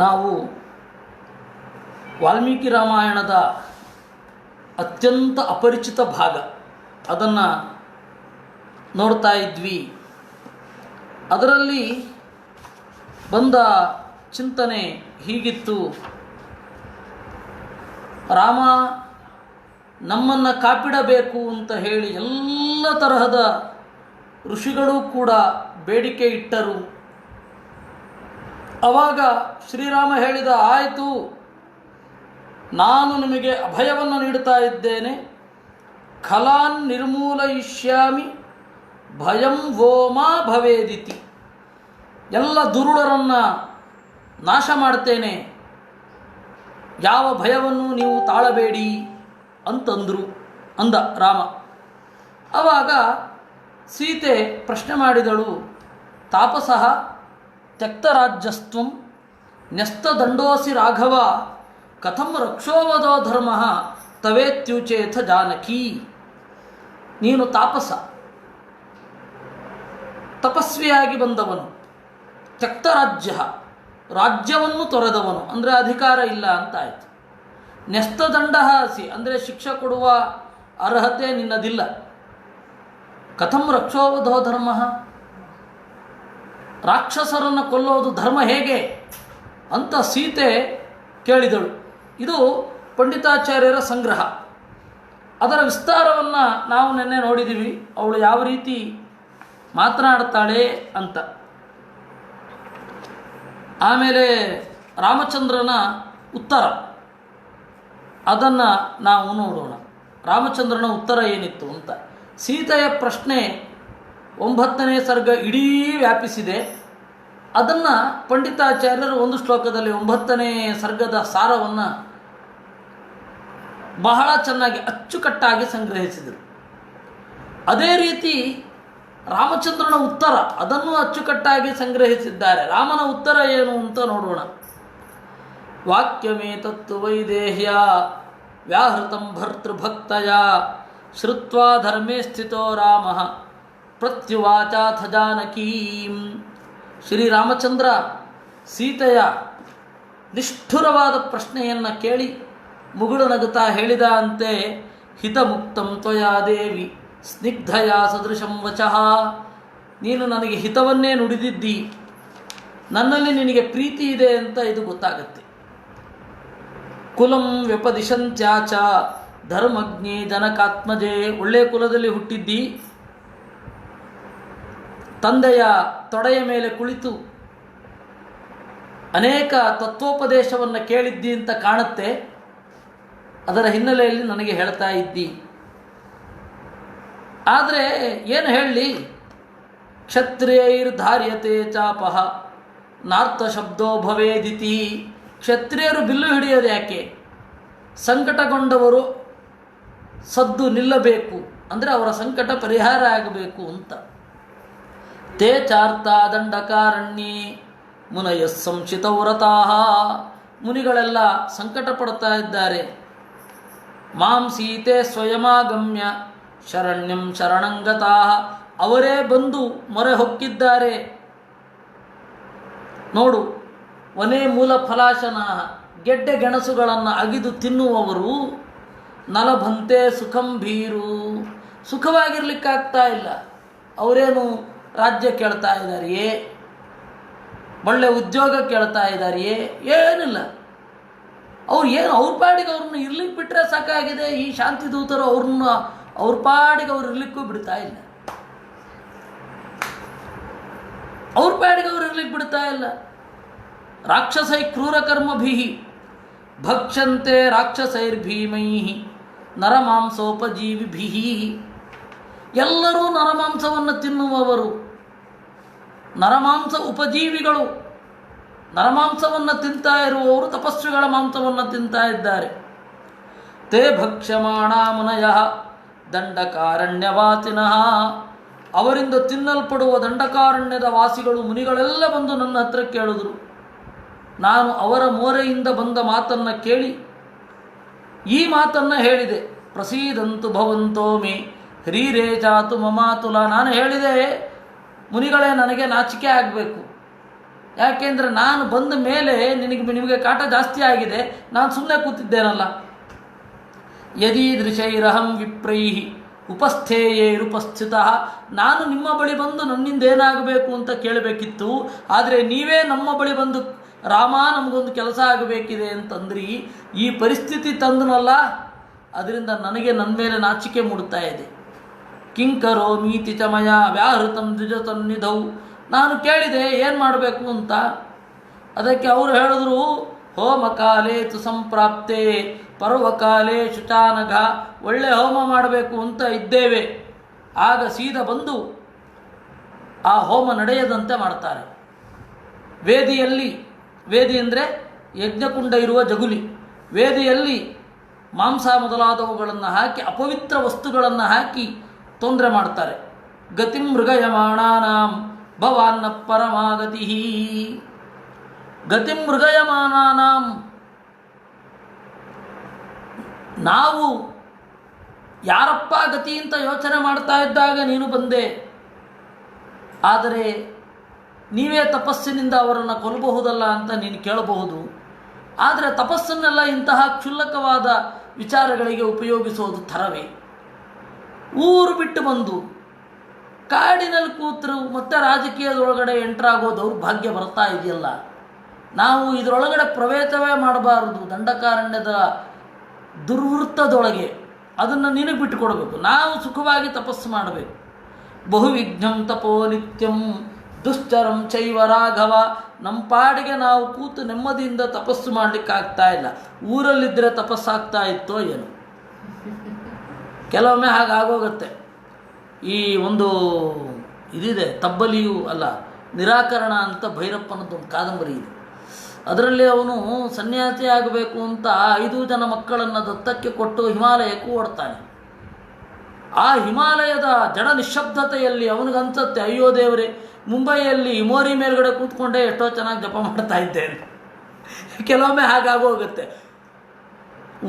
ನಾವು ವಾಲ್ಮೀಕಿ ರಾಮಾಯಣದ ಅತ್ಯಂತ ಅಪರಿಚಿತ ಭಾಗ ಅದನ್ನು ನೋಡ್ತಾ ಇದ್ವಿ. ಅದರಲ್ಲಿ ಬಂದ ಚಿಂತನೆ ಹೀಗಿತ್ತು: ರಾಮ ನಮ್ಮನ್ನು ಕಾಪಿಡಬೇಕು ಅಂತ ಹೇಳಿ ಎಲ್ಲ ತರಹದ ಋಷಿಗಳು ಕೂಡ ಬೇಡಿಕೆ ಇಟ್ಟರು. ಆವಾಗ ಶ್ರೀರಾಮ ಹೇಳಿದ, ಆಯಿತು, ನಾನು ನಿಮಗೆ ಅಭಯವನ್ನು ನೀಡುತ್ತಾ ಇದ್ದೇನೆ. ಖಲಾನ್ ನಿರ್ಮೂಲಯಿಷ್ಯಾಮಿ ಭಯಂ ವೋಮಾ ಭವೇದಿತಿ. ಎಲ್ಲ ದುರುಳರನ್ನು ನಾಶ ಮಾಡ್ತೇನೆ, ಯಾವ ಭಯವನ್ನು ನೀವು ತಾಳಬೇಡಿ ಅಂದ ರಾಮ. ಆವಾಗ ಸೀತೆ ಪ್ರಶ್ನೆ ಮಾಡಿದಳು, ತಾಪಸಃ ತ್ಯಕ್ತರಾಜ್ಯಸ್ತ್ವಂ ನ್ಯಸ್ತದಂಡೋಸಿ ರಾಘವ ಕಥಂ ರಕ್ಷೋವದೋ ಧರ್ಮ ತವೇತ್ಯುಚೇಥ ಜಾನಕಿ. ನೀನು ತಾಪಸ, ತಪಸ್ವಿಯಾಗಿ ಬಂದವನು, ತ್ಯಕ್ತರಾಜ್ಯ ರಾಜ್ಯವನ್ನು ತೊರೆದವನು ಅಂದರೆ ಅಧಿಕಾರ ಇಲ್ಲ ಅಂತಾಯಿತು. ನ್ಯಸ್ತದಂಡ ಅಸಿ ಅಂದರೆ ಶಿಕ್ಷೆ ಕೊಡುವ ಅರ್ಹತೆ ನಿನ್ನದಿಲ್ಲ. ಕಥಂ ರಕ್ಷೋವಧೋ ಧರ್ಮ, ರಾಕ್ಷಸರನ್ನು ಕೊಲ್ಲೋದು ಧರ್ಮ ಹೇಗೆ ಅಂತ ಸೀತೆ ಕೇಳಿದಳು. ಇದು ಪಂಡಿತಾಚಾರ್ಯರ ಸಂಗ್ರಹ. ಅದರ ವಿಸ್ತಾರವನ್ನು ನಾವು ನಿನ್ನೆ ನೋಡಿದ್ದೀವಿ, ಅವಳು ಯಾವ ರೀತಿ ಮಾತನಾಡ್ತಾಳೆ ಅಂತ. ಆಮೇಲೆ ರಾಮಚಂದ್ರನ ಉತ್ತರ, ಅದನ್ನು ನಾವು ನೋಡೋಣ. ರಾಮಚಂದ್ರನ ಉತ್ತರ ಏನಿತ್ತು ಅಂತ. ಸೀತೆಯ ಪ್ರಶ್ನೆ 9ನೇ ಸರ್ಗ ಇಡೀ ವ್ಯಾಪಿಸಿದೆ. ಅದನ್ನು ಪಂಡಿತಾಚಾರ್ಯರು ಒಂದು ಶ್ಲೋಕದಲ್ಲಿ 9ನೇ ಸರ್ಗದ ಸಾರವನ್ನು ಬಹಳ ಚೆನ್ನಾಗಿ ಅಚ್ಚುಕಟ್ಟಾಗಿ ಸಂಗ್ರಹಿಸಿದರು. ಅದೇ ರೀತಿ ರಾಮಚಂದ್ರನ ಉತ್ತರ ಅದನ್ನು ಅಚ್ಚುಕಟ್ಟಾಗಿ ಸಂಗ್ರಹಿಸಿದ್ದಾರೆ. ರಾಮನ ಉತ್ತರ ಏನು ಅಂತ ನೋಡೋಣ. ವಾಕ್ಯಮೇತತ್ತು ವೈದೇಹ್ಯ ವ್ಯಾಹೃತಂ ಭರ್ತೃಭಕ್ತಯ ಶ್ರುತ್ವಾ ಧರ್ಮೇ ಸ್ಥಿತೋ ರಾಮ ಪ್ರತ್ಯುವಾಚಾಥ ಜಾನಕೀಂ. ಶ್ರೀರಾಮಚಂದ್ರ ಸೀತೆಯ ನಿಷ್ಠುರವಾದ ಪ್ರಶ್ನೆಯನ್ನು ಕೇಳಿ ಮುಗುಳು ನಗುತ್ತಾ ಹೇಳಿದ ಅಂತೆ, ಹಿತಮುಕ್ತಂ ತ್ವಯಾ ದೇವಿ ಸ್ನಿಗ್ಧಯ ಸದೃಶಂ ವಚಃ. ನೀನು ನನಗೆ ಹಿತವನ್ನೇ ನುಡಿದಿದ್ದಿ, ನನ್ನಲ್ಲಿ ನಿನಗೆ ಪ್ರೀತಿ ಇದೆ ಅಂತ ಇದು ಗೊತ್ತಾಗತ್ತೆ. ಕುಲಂ ವ್ಯಪದಿಶಂತ್ಯಾಚ ಧರ್ಮಜ್ಞೆ ಜನಕಾತ್ಮಜೆ. ಒಳ್ಳೆಯ ಕುಲದಲ್ಲಿ ಹುಟ್ಟಿದ್ದಿ, ತಂದೆಯ ತೊಡೆಯ ಮೇಲೆ ಕುಳಿತು ಅನೇಕ ತತ್ವೋಪದೇಶವನ್ನು ಕೇಳಿದ್ದಿ ಅಂತ ಕಾಣುತ್ತೆ. ಅದರ ಹಿನ್ನೆಲೆಯಲ್ಲಿ ನನಗೆ ಹೇಳ್ತಾ ಇದ್ದಿ. ಆದರೆ ಏನು ಹೇಳಲಿ, ಕ್ಷತ್ರಿಯೈರ್ಧಾರ್ಯತೆ ಚಾಪಃ ನಾರ್ಥ ಶಬ್ದೋ ಭವೇದಿತಿ. ಕ್ಷತ್ರಿಯರು ಬಿಲ್ಲು ಹಿಡಿಯೋದು ಯಾಕೆ? ಸಂಕಟಗೊಂಡವರು ಸದ್ದು ನಿಲ್ಲಬೇಕು ಅಂದರೆ ಅವರ ಸಂಕಟ ಪರಿಹಾರ ಆಗಬೇಕು ಅಂತ. ತೇ ಚಾರ್ಥ ದಂಡಕಾರಣ್ಯೇ ಮುನಯ ಸಂಶಿತವ್ರತಾಃ. ಮುನಿಗಳೆಲ್ಲ ಸಂಕಟ ಪಡ್ತಾ ಇದ್ದಾರೆ. ಮಾಂ ಸೀತೆ ಸ್ವಯಮಾಗಮ್ಯ ಶರಣ್ಯಂ ಶರಣಂಗತಾಃ. ಅವರೇ ಬಂದು ಮೊರೆ ಹೊಕ್ಕಿದ್ದಾರೆ. ನೋಡು, ವನೇ ಮೂಲ ಫಲಾಶನ, ಗೆಡ್ಡೆ ಗೆಣಸುಗಳನ್ನು ಅಗಿದು ತಿನ್ನುವವರು. ನಲಭಂತೆ ಸುಖಂ ಭೀರು, ಸುಖವಾಗಿರ್ಲಿಕ್ಕಾಗ್ತಾ ಇಲ್ಲ. ಅವರೇನು ರಾಜ್ಯ ಕೇಳ್ತಾ ಇದ್ದಾರೆಯೇ, ಒಳ್ಳೆ ಉದ್ಯೋಗ ಕೇಳ್ತಾ ಇದ್ದಾರೆಯೇ? ಏನಿಲ್ಲ. ಅವ್ರ ಪಾಡಿಗೆ ಅವ್ರನ್ನ ಇರ್ಲಿಕ್ಕೆ ಬಿಟ್ಟರೆ ಸಾಕಾಗಿದೆ. ಈ ಶಾಂತಿ ದೂತರು ಅವ್ರ ಪಾಡಿಗೆ ಅವ್ರು ಇರ್ಲಿಕ್ಕೂ ಬಿಡ್ತಾ ಇಲ್ಲ. ಅವ್ರ ಪಾಡಿಗೆ ಅವ್ರು ಇರ್ಲಿಕ್ಕೆ ಬಿಡ್ತಾ ಇಲ್ಲ. ರಾಕ್ಷಸೈ ಕ್ರೂರಕರ್ಮಭಿ ಭಕ್ಷಂತೆ ರಾಕ್ಷಸೈರ್ಭೀಮೈ ನರಮಾಂಸೋಪಜೀವಿಭಿ. ಎಲ್ಲರೂ ನರಮಾಂಸವನ್ನು ತಿನ್ನುವವರು, ನರಮಾಂಸ ಉಪಜೀವಿಗಳು. ನರಮಾಂಸವನ್ನು ತಿಂತಾ ಇರುವವರು ತಪಸ್ವಿಗಳ ಮಾಂಸವನ್ನು ತಿಂತಾ ಇದ್ದಾರೆ. ತೇ ಭಕ್ಷ್ಯಮಾಣ ಮುನಯಃ ದಂಡಕಾರಣ್ಯವಾಸಿನಃ. ಅವರಿಂದ ತಿನ್ನಲ್ಪಡುವ ದಂಡಕಾರಣ್ಯದ ವಾಸಿಗಳು ಮುನಿಗಳೆಲ್ಲ ಬಂದು ನನ್ನ ಹತ್ರ ಕೇಳಿದ್ರು. ನಾನು ಅವರ ಮೋರೆಯಿಂದ ಬಂದ ಮಾತನ್ನು ಕೇಳಿ ಈ ಮಾತನ್ನು ಹೇಳಿದೆ. ಪ್ರಸೀದಂತು ಭವಂತೋ ಮೇ ಹ್ರೀರೇ ಜಾತು ಮಮಾತುಲ. ನಾನು ಹೇಳಿದೆ, ಮುನಿಗಳೇ ನನಗೆ ನಾಚಿಕೆ ಆಗಬೇಕು. ಯಾಕೆಂದರೆ ನಾನು ಬಂದ ಮೇಲೆ ನಿಮಗೆ ಕಾಟ ಜಾಸ್ತಿ ಆಗಿದೆ, ನಾನು ಸುಮ್ಮನೆ ಕೂತಿದ್ದೇನಲ್ಲ. ಯದೀದೃಶೈರಹಂ ವಿಪ್ರೈಹಿ ಉಪಸ್ಥೇಯೇರುಪಸ್ಥಿತ. ನಾನು ನಿಮ್ಮ ಬಳಿ ಬಂದು ನನ್ನಿಂದ ಏನಾಗಬೇಕು ಅಂತ ಕೇಳಬೇಕಿತ್ತು, ಆದರೆ ನೀವೇ ನಮ್ಮ ಬಳಿ ಬಂದು ರಾಮ ನಮಗೊಂದು ಕೆಲಸ ಆಗಬೇಕಿದೆ ಅಂತಂದ್ರಿ. ಈ ಪರಿಸ್ಥಿತಿ ತಂದನಲ್ಲ, ಅದರಿಂದ ನನಗೆ ನನ್ನ ಮೇಲೆ ನಾಚಿಕೆ ಮೂಡುತ್ತಾ ಇದೆ. ಕಿಂಕರೋ ಮೀತಿ ಚಮಯ ವ್ಯಾಹೃತಂ ದ್ವಿಜತನ್ನಿಧೌ. ನಾನು ಕೇಳಿದೆ ಏನು ಮಾಡಬೇಕು ಅಂತ. ಅದಕ್ಕೆ ಅವರು ಹೇಳಿದ್ರು, ಹೋಮಕಾಲೇ ತು ಸಂಪ್ರಾಪ್ತೆ ಪರ್ವಕಾಲೇ ಶುಚಾನಘ. ಒಳ್ಳೆ ಹೋಮ ಮಾಡಬೇಕು ಅಂತ ಇದ್ದೇವೆ. ಆಗ ಸೀದಾ ಬಂದು ಆ ಹೋಮ ನಡೆಯದಂತೆ ಮಾಡ್ತಾರೆ. ವೇದಿ ಅಂದರೆ ಯಜ್ಞಕುಂಡ ಇರುವ ಜಗುಲಿ. ವೇದಿಯಲ್ಲಿ ಮಾಂಸ ಮೊದಲಾದವುಗಳನ್ನು ಹಾಕಿ, ಅಪವಿತ್ರ ವಸ್ತುಗಳನ್ನು ಹಾಕಿ ತೊಂದರೆ ಮಾಡ್ತಾರೆ. ಗತಿ ಮೃಗಯಮಾಣಾನಾಂ ಭವಾನ್ನ ಪರಮಾಗತಿ. ಗತಿ ಮೃಗಯಮಾನಾನಾಂ, ನಾವು ಯಾರಪ್ಪ ಗತಿ ಅಂತ ಯೋಚನೆ ಮಾಡ್ತಾ ಇದ್ದಾಗ ನೀನು ಬಂದೆ. ಆದರೆ ನೀವೇ ತಪಸ್ಸಿನಿಂದ ಅವರನ್ನು ಕೊಲ್ಲಬಹುದಲ್ಲ ಅಂತ ನೀನು ಕೇಳಬಹುದು. ಆದರೆ ತಪಸ್ಸನ್ನೆಲ್ಲ ಇಂತಹ ಕ್ಷುಲ್ಲಕವಾದ ವಿಚಾರಗಳಿಗೆ ಉಪಯೋಗಿಸೋದು ಥರವೇ. ಊರು ಬಿಟ್ಟು ಬಂದು ಕಾಡಿನಲ್ಲಿ ಕೂತರು ಮತ್ತೆ ರಾಜಕೀಯದೊಳಗಡೆ ಎಂಟ್ರಾಗೋ ದೌರ್ಭಾಗ್ಯ ಬರ್ತಾ ಇದೆಯಲ್ಲ. ನಾವು ಇದರೊಳಗಡೆ ಪ್ರವೇಶವೇ ಮಾಡಬಾರದು. ದಂಡಕಾರಣ್ಯದ ದುರ್ವೃತ್ತದೊಳಗೆ ಅದನ್ನು ನಿನಗೆ ಬಿಟ್ಟು ಕೊಡಬೇಕು. ನಾವು ಸುಖವಾಗಿ ತಪಸ್ಸು ಮಾಡಬೇಕು. ಬಹುವಿಘ್ನಂ ತಪೋ ನಿತ್ಯಂ ದುಶ್ಚರಂ ಚೈವ ರಾಘವ. ನಮ್ಮ ಪಾಡಿಗೆ ನಾವು ಕೂತು ನೆಮ್ಮದಿಯಿಂದ ತಪಸ್ಸು ಮಾಡಲಿಕ್ಕಾಗ್ತಾ ಇಲ್ಲ. ಊರಲ್ಲಿದ್ದರೆ ತಪಸ್ಸಾಗ್ತಾ ಇತ್ತೋ ಏನು. ಕೆಲವೊಮ್ಮೆ ಹಾಗಾಗೋಗುತ್ತೆ. ಈ ಒಂದು ಇದಿದೆ, ತಬ್ಬಲಿಯೂ ಅಲ್ಲ, ನಿರಾಕರಣ ಅಂತ ಭೈರಪ್ಪನದ್ದೊಂದು ಕಾದಂಬರಿ ಇದೆ. ಅದರಲ್ಲಿ ಅವನು ಸನ್ಯಾಸಿ ಆಗಬೇಕು ಅಂತ 5 ಜನ ಮಕ್ಕಳನ್ನು ದತ್ತಕ್ಕೆ ಕೊಟ್ಟು ಹಿಮಾಲಯಕ್ಕೂ ಓಡ್ತಾನೆ. ಆ ಹಿಮಾಲಯದ ಜಡ ನಿಶ್ಶಬ್ದತೆಯಲ್ಲಿ ಅವನಿಗನ್ಸುತ್ತೆ, ಅಯ್ಯೋ ದೇವರೇ, ಮುಂಬೈಯಲ್ಲಿ ಮೋರಿ ಮೇಲ್ಗಡೆ ಕೂತ್ಕೊಂಡೆ ಎಷ್ಟೋ ಚೆನ್ನಾಗಿ ಜಪ ಮಾಡ್ತಾ ಇದ್ದೇನೆ. ಕೆಲವೊಮ್ಮೆ ಹಾಗಾಗೋಗುತ್ತೆ.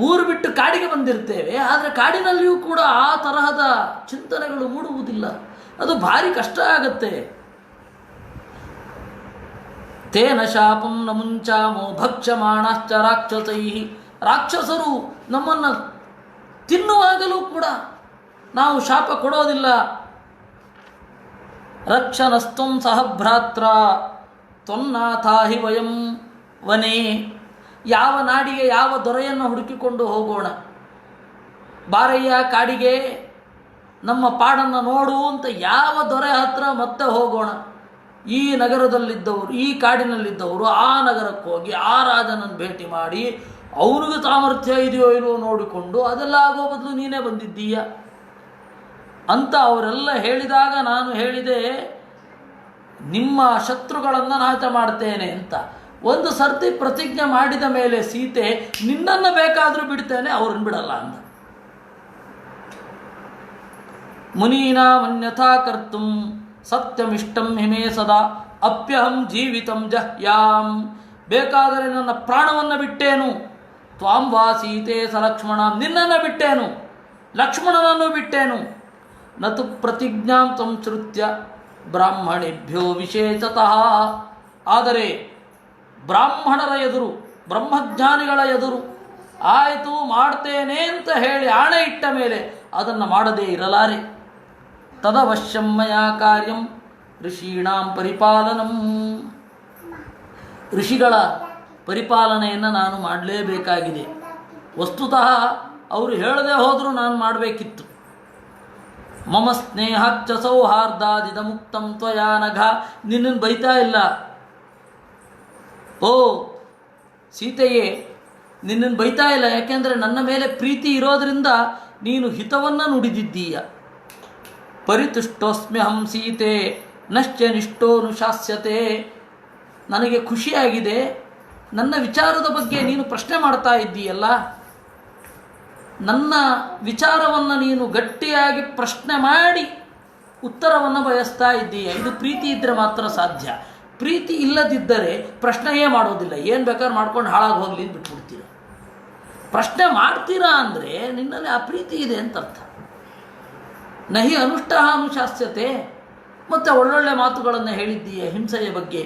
ಊರು ಬಿಟ್ಟು ಕಾಡಿಗೆ ಬಂದಿರ್ತೇವೆ, ಆದರೆ ಕಾಡಿನಲ್ಲಿಯೂ ಕೂಡ ಆ ತರಹದ ಚಿಂತನೆಗಳು ಮೂಡುವುದಿಲ್ಲ. ಅದು ಭಾರಿ ಕಷ್ಟ ಆಗುತ್ತೆ. ತೇನ ಶಾಪಂ ನ ಮುಂಚಾಮೋ ಭಕ್ಷ್ಯಮಾಣಶ್ಚ ರಾಕ್ಷಸೈ. ರಾಕ್ಷಸರು ನಮ್ಮನ್ನು ತಿನ್ನುವಾಗಲೂ ಕೂಡ ನಾವು ಶಾಪ ಕೊಡೋದಿಲ್ಲ. ರಕ್ಷಣಸ್ತಂ ಸಹ ಭ್ರಾತ್ರ ತ್ವನ್ನಾಥಾಹಿ ವಯಂ ವನೇ. ಯಾವ ನಾಡಿಗೆ ಯಾವ ದೊರೆಯನ್ನು ಹುಡುಕಿಕೊಂಡು ಹೋಗೋಣ, ಬಾರಯ್ಯ ಕಾಡಿಗೆ, ನಮ್ಮ ಪಾಡನ್ನು ನೋಡು ಅಂತ ಯಾವ ದೊರೆ ಹತ್ರ ಮತ್ತೆ ಹೋಗೋಣ. ಈ ನಗರದಲ್ಲಿದ್ದವರು, ಈ ಕಾಡಿನಲ್ಲಿದ್ದವರು ಆ ನಗರಕ್ಕೆ ಹೋಗಿ ಆ ರಾಜನನ್ನು ಭೇಟಿ ಮಾಡಿ ಅವನಿಗೆ ಸಾಮರ್ಥ್ಯ ಇದೆಯೋ ಇಲ್ವೋ ನೋಡಿಕೊಂಡು ಅದೆಲ್ಲ ಆಗೋ ಬದಲು ನೀನೇ ಬಂದಿದ್ದೀಯ ಅಂತ ಅವರೆಲ್ಲ ಹೇಳಿದಾಗ ನಾನು ಹೇಳಿದೆ, ನಿಮ್ಮ ಶತ್ರುಗಳನ್ನು ನಾಶ ಮಾಡ್ತೇನೆ ಅಂತ. ಒಂದು ಸರ್ತಿ ಪ್ರತಿಜ್ಞೆ ಮಾಡಿದ ಮೇಲೆ ಸೀತೆ, ನಿನ್ನನ್ನು ಬೇಕಾದರೂ ಬಿಡ್ತೇನೆ, ಅವ್ರನ್ನ ಬಿಡಲ್ಲ ಅಂದ. ಮುನೀನಾಮನ್ಯಥಾ ಕರ್ತುಂ ಸತ್ಯಮಿಷ್ಟಂ ಹಿಮೇ ಸದಾ ಅಪ್ಯಹಂ ಜೀವಿತಂ ಜಹ್ಯಾಂ. ಬೇಕಾದರೆ ನನ್ನ ಪ್ರಾಣವನ್ನು ಬಿಟ್ಟೇನು. ತ್ವಾಂ ವಾ ಸೀತೆ ಸ ಲಕ್ಷ್ಮಣ. ನಿನ್ನನ್ನು ಬಿಟ್ಟೇನು, ಲಕ್ಷ್ಮಣನನ್ನು ಬಿಟ್ಟೇನು. ನತು ಪ್ರತಿಜ್ಞಾಂ ಸಂಶ್ರುತ್ಯ ಬ್ರಾಹ್ಮಣೇಭ್ಯೋ ವಿಶೇಷತಃ. ಆದರೆ ಬ್ರಾಹ್ಮಣರ ಎದುರು, ಬ್ರಹ್ಮಜ್ಞಾನಿಗಳ ಎದುರು ಆಯಿತು ಮಾಡ್ತೇನೆ ಅಂತ ಹೇಳಿ ಆಣೆ ಇಟ್ಟ ಮೇಲೆ ಅದನ್ನು ಮಾಡದೇ ಇರಲಾರೆ. ತದವಶ್ಯಂ ಮಯಾ ಕಾರ್ಯಂ ಋಷೀಣಾಂ ಪರಿಪಾಲನಂ. ಋಷಿಗಳ ಪರಿಪಾಲನೆಯನ್ನು ನಾನು ಮಾಡಲೇಬೇಕಾಗಿದೆ. ವಸ್ತುತಃ ಅವರು ಹೇಳದೆ ಹೋದರೂ ನಾನು ಮಾಡಬೇಕಿತ್ತು. ಮಮ ಸ್ನೇಹಚ್ಚ ಸೌಹಾರ್ದಾದಿದ ಮುಕ್ತಂ ತ್ವಯಾ ನಘ. ನಿನ್ನನ್ನು ಬೈತಾ ಇಲ್ಲ. ಓ ಸೀತೆಯೇ, ನಿನ್ನನ್ನು ಬೈತಾ ಇಲ್ಲ. ಯಾಕೆಂದರೆ ನನ್ನ ಮೇಲೆ ಪ್ರೀತಿ ಇರೋದರಿಂದ ನೀನು ಹಿತವನ್ನು ನುಡಿದಿದ್ದೀಯ. ಪರಿತುಷ್ಟೋಸ್ಮ್ಯಹಂ ಸೀತೆ ನಶ್ಚನಿಷ್ಠೋನುಶಾಸ್ಯತೆ. ನನಗೆ ಖುಷಿಯಾಗಿದೆ. ನನ್ನ ವಿಚಾರದ ಬಗ್ಗೆ ನೀನು ಪ್ರಶ್ನೆ ಮಾಡ್ತಾ ಇದ್ದೀಯಲ್ಲ, ನನ್ನ ವಿಚಾರವನ್ನು ನೀನು ಗಟ್ಟಿಯಾಗಿ ಪ್ರಶ್ನೆ ಮಾಡಿ ಉತ್ತರವನ್ನು ಬಯಸ್ತಾ ಇದ್ದೀಯ. ಇದು ಪ್ರೀತಿ ಇದ್ದರೆ ಮಾತ್ರ ಸಾಧ್ಯ. ಪ್ರೀತಿ ಇಲ್ಲದಿದ್ದರೆ ಪ್ರಶ್ನೆಯೇ ಮಾಡೋದಿಲ್ಲ. ಏನು ಬೇಕಾದ್ರೂ ಮಾಡ್ಕೊಂಡು ಹಾಳಾಗಿ ಹೋಗಲಿ ಅಂತ ಬಿಟ್ಬಿಡ್ತೀರ. ಪ್ರಶ್ನೆ ಮಾಡ್ತೀರಾ ಅಂದರೆ ನಿನ್ನಲ್ಲಿ ಆ ಪ್ರೀತಿ ಇದೆ ಅಂತ ಅರ್ಥ. ನಹಿ ಅನುಷ್ಠ ಅನುಶಾಸ್ಯತೆ, ಮತ್ತು ಒಳ್ಳೊಳ್ಳೆ ಮಾತುಗಳನ್ನು ಹೇಳಿದ್ದೀಯ ಹಿಂಸೆಯ ಬಗ್ಗೆ,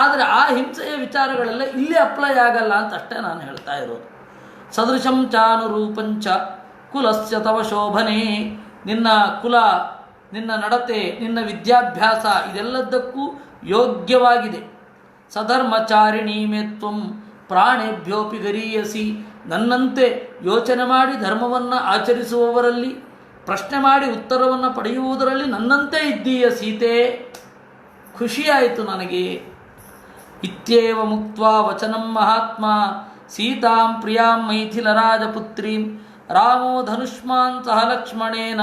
ಆದರೆ ಆ ಹಿಂಸೆಯ ವಿಚಾರಗಳೆಲ್ಲ ಇಲ್ಲಿ ಅಪ್ಲೈ ಆಗಲ್ಲ ಅಂತ ಅಷ್ಟೇ ನಾನು ಹೇಳ್ತಾ ಇರೋದು. ಸದೃಶಂ ಚಾನುರೂಪಂಚ ಕುಲಸ್ಯ ತವ ಶೋಭನೆ, ನಿನ್ನ ಕುಲ, ನಿನ್ನ ನಡತೆ, ನಿನ್ನ ವಿದ್ಯಾಭ್ಯಾಸ ಇದೆಲ್ಲದಕ್ಕೂ ಯೋಗ್ಯವಾಗಿದೆ. ಸಧರ್ಮಚಾರಿಣೀ ಮೇ ತ್ವಂ ಪ್ರಾಣೇಭ್ಯೋಪಿ ಗರೀಯಸಿ, ನನ್ನಂತೆ ಯೋಚನೆ ಮಾಡಿ ಧರ್ಮವನ್ನು ಆಚರಿಸುವವರಲ್ಲಿ, ಪ್ರಶ್ನೆ ಮಾಡಿ ಉತ್ತರವನ್ನು ಪಡೆಯುವುದರಲ್ಲಿ ನನ್ನಂತೆ ಇದ್ದೀಯ ಸೀತೆ, ಖುಷಿಯಾಯಿತು ನನಗೆ. ಇತ್ಯೇವ ಮುಕ್ತ್ವಾ ವಚನಂ ಮಹಾತ್ಮ ಸೀತಾಂ ಪ್ರಿಯಾಂ ಮೈಥಿಲರಾಜಪುತ್ರೀಂ ರಾಮೋ ಧನುಷ್ಮಾನ್ ಸಹ ಲಕ್ಷ್ಮಣೇನ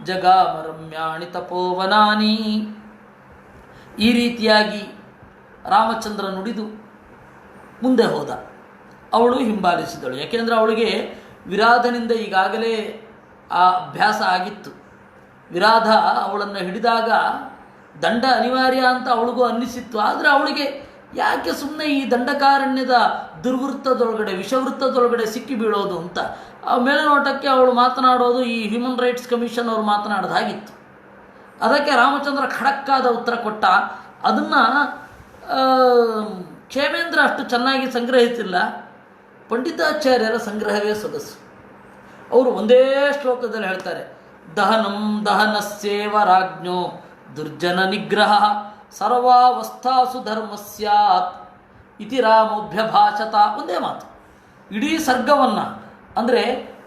ಜಗಾಮರಮ್ಯಾಣಿ ತಪೋವನಾನಿ. ಈ ರೀತಿಯಾಗಿ ರಾಮಚಂದ್ರ ನುಡಿದು ಮುಂದೆ ಹೋದ. ಅವಳು ಹಿಂಬಾಲಿಸಿದಳು. ಯಾಕೆಂದರೆ ಅವಳಿಗೆ ವಿರಾಧನಿಂದ ಈಗಾಗಲೇ ಆ ಅಭ್ಯಾಸ ಆಗಿತ್ತು. ವಿರಾಧ ಅವಳನ್ನು ಹಿಡಿದಾಗ ದಂಡ ಅನಿವಾರ್ಯ ಅಂತ ಅವಳಿಗೂ ಅನ್ನಿಸಿತ್ತು. ಆದರೆ ಅವಳಿಗೆ ಯಾಕೆ ಸುಮ್ಮನೆ ಈ ದಂಡಕಾರಣ್ಯದ ದುರ್ವೃತ್ತದೊಳಗಡೆ, ವಿಷವೃತ್ತದೊಳಗಡೆ ಸಿಕ್ಕಿ ಬೀಳೋದು ಅಂತ ಆ ಮೇಲ್ನೋಟಕ್ಕೆ ಅವಳು ಮಾತನಾಡೋದು ಈ ಹ್ಯೂಮನ್ ರೈಟ್ಸ್ ಕಮಿಷನ್ ಅವರು ಮಾತನಾಡೋದು ಹಾಗಿತ್ತು. ಅದಕ್ಕೆ ರಾಮಚಂದ್ರ ಖಡಕ್ಕಾದ ಉತ್ತರ ಕೊಟ್ಟ. ಅದನ್ನು ಕ್ಷೇಮೇಂದ್ರ ಅಷ್ಟು ಚೆನ್ನಾಗಿ ಸಂಗ್ರಹಿಸಿಲ್ಲ. ಪಂಡಿತಾಚಾರ್ಯರ ಸಂಗ್ರಹವೇ ಸೊಗಸು. ಅವರು ಒಂದೇ ಶ್ಲೋಕದಲ್ಲಿ ಹೇಳ್ತಾರೆ, ದಹನಂ ದಹನಸ್ಯೇವ ರಾಜ್ಞೋ ದುರ್ಜನ ನಿಗ್ರಹ ಸರ್ವಾವಸ್ಥಾಸು ಧರ್ಮ ಸ್ಯಾತ್ ಇತಿ ರಾಮೋಭ್ಯಭಾಷತ. ಒಂದೇ ಮಾತು. ಇಡೀ ಸರ್ಗವನ್ನು ಅಂದರೆ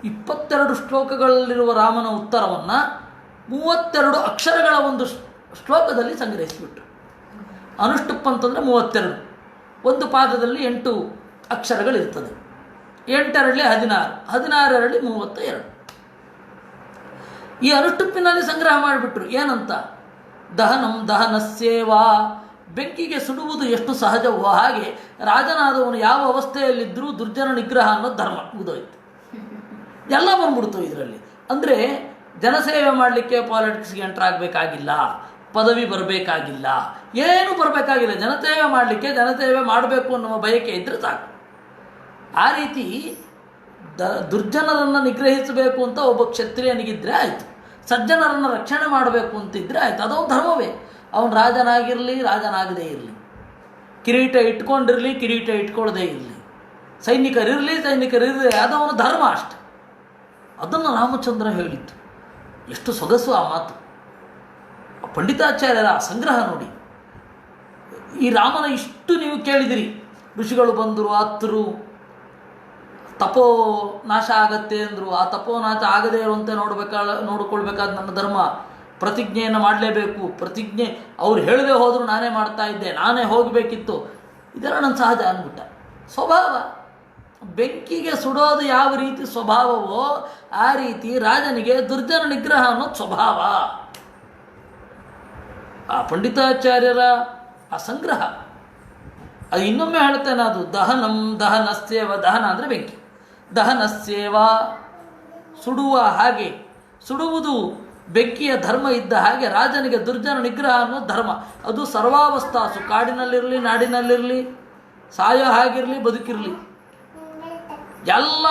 22 ಶ್ಲೋಕಗಳಲ್ಲಿರುವ ರಾಮನ ಉತ್ತರವನ್ನು 32 ಅಕ್ಷರಗಳ ಒಂದು ಶ್ಲೋಕದಲ್ಲಿ ಸಂಗ್ರಹಿಸಿಬಿಟ್ರು. ಅನುಷ್ಠುಪ್ ಅಂತಂದರೆ 32, ಒಂದು ಪಾದದಲ್ಲಿ 8 ಅಕ್ಷರಗಳಿರ್ತದೆ. 8 16, 16 32. ಈ ಅನುಷ್ಠುಪ್ಪಿನಲ್ಲಿ ಸಂಗ್ರಹ ಮಾಡಿಬಿಟ್ರು. ಏನಂತ? ದಹನಂ ದಹನಸ್ಯೇವಾ, ಬೆಂಕಿಗೆ ಸುಡುವುದು ಎಷ್ಟು ಸಹಜವೋ ಹಾಗೆ ರಾಜನಾದವನು ಯಾವ ಅವಸ್ಥೆಯಲ್ಲಿದ್ದರೂ ದುರ್ಜನ ನಿಗ್ರಹ ಅನ್ನೋ ಧರ್ಮ ಮುಗಿದೋಯ್ತು. ಎಲ್ಲ ಬಂದ್ಬಿಡ್ತು ಇದರಲ್ಲಿ. ಅಂದರೆ ಜನಸೇವೆ ಮಾಡಲಿಕ್ಕೆ ಪಾಲಿಟಿಕ್ಸ್ಗೆ ಎಂಟರ್ ಆಗಬೇಕಾಗಿಲ್ಲ, ಪದವಿ ಬರಬೇಕಾಗಿಲ್ಲ, ಏನೂ ಬರಬೇಕಾಗಿಲ್ಲ. ಜನಸೇವೆ ಮಾಡಲಿಕ್ಕೆ ಜನಸೇವೆ ಮಾಡಬೇಕು ಅನ್ನುವ ಬಯಕೆ ಇದ್ದರೆ ಸಾಕು. ಆ ರೀತಿ ದುರ್ಜನರನ್ನು ನಿಗ್ರಹಿಸಬೇಕು ಅಂತ ಒಬ್ಬ ಕ್ಷತ್ರಿಯನಿಗಿದ್ದರೆ ಆಯಿತು, ಸಜ್ಜನರನ್ನು ರಕ್ಷಣೆ ಮಾಡಬೇಕು ಅಂತಿದ್ದರೆ ಆಯಿತು. ಅದೊಂದು ಧರ್ಮವೇ. ಅವನು ರಾಜನಾಗಿರಲಿ, ರಾಜನಾಗದೇ ಇರಲಿ, ಕಿರೀಟ ಇಟ್ಕೊಂಡಿರಲಿ, ಕಿರೀಟ ಇಟ್ಕೊಳ್ಳದೇ ಇರಲಿ, ಸೈನಿಕರಿರಲಿ, ಸೈನಿಕರಿರಲಿ, ಅದವನ ಧರ್ಮ ಅಷ್ಟೆ. ಅದನ್ನು ರಾಮಚಂದ್ರ ಹೇಳಿದ್ದು. ಎಷ್ಟು ಸೊಗಸು ಆ ಮಾತು. ಪಂಡಿತಾಚಾರ್ಯರ ಸಂಗ್ರಹ ನೋಡಿ. ಈ ರಾಮನ ಇಷ್ಟು ನೀವು ಕೇಳಿದಿರಿ. ಋಷಿಗಳು ಬಂದರು, ಹತ್ತರು, ತಪೋ ನಾಶ ಆಗತ್ತೆ ಅಂದರು. ಆ ತಪೋ ನಾಶ ಆಗದೇ ಇರುವಂತೆ ನೋಡಿಕೊಳ್ಬೇಕಾದ ನನ್ನ ಧರ್ಮ, ಪ್ರತಿಜ್ಞೆಯನ್ನು ಮಾಡಲೇಬೇಕು. ಪ್ರತಿಜ್ಞೆ ಅವ್ರು ಹೇಳದೆ ಹೋದರೂ ನಾನೇ ಮಾಡ್ತಾ ಇದ್ದೆ, ನಾನೇ ಹೋಗಬೇಕಿತ್ತು. ಇದೆಲ್ಲ ನನ್ನ ಸಹಜ ಅಂದ್ಬಿಟ್ಟ. ಸ್ವಭಾವ. ಬೆಂಕಿಗೆ ಸುಡೋದು ಯಾವ ರೀತಿ ಸ್ವಭಾವವೋ ಆ ರೀತಿ ರಾಜನಿಗೆ ದುರ್ಜನ ನಿಗ್ರಹ ಅನ್ನೋದು ಸ್ವಭಾವ. ಆ ಪಂಡಿತಾಚಾರ್ಯರ ಆ ಸಂಗ್ರಹ. ಅದು ಇನ್ನೊಮ್ಮೆ ಹೇಳ್ತೇನೆ, ಅದು ದಹನಂ ದಹನಸ್ಯೇವ, ದಹನ ಅಂದರೆ ಬೆಂಕಿ, ದಹನಸ್ಯೇವ ಸುಡುವ ಹಾಗೆ, ಸುಡುವುದು ಬೆಂಕಿಯ ಧರ್ಮ ಇದ್ದ ಹಾಗೆ ರಾಜನಿಗೆ ದುರ್ಜನ ನಿಗ್ರಹ ಅನ್ನೋ ಧರ್ಮ. ಅದು ಸರ್ವಾವಸ್ಥಾಸು, ಕಾಡಿನಲ್ಲಿರಲಿ, ನಾಡಿನಲ್ಲಿರಲಿ, ಸಾಯೋ ಹಾಗಿರಲಿ, ಬದುಕಿರಲಿ, ಎಲ್ಲ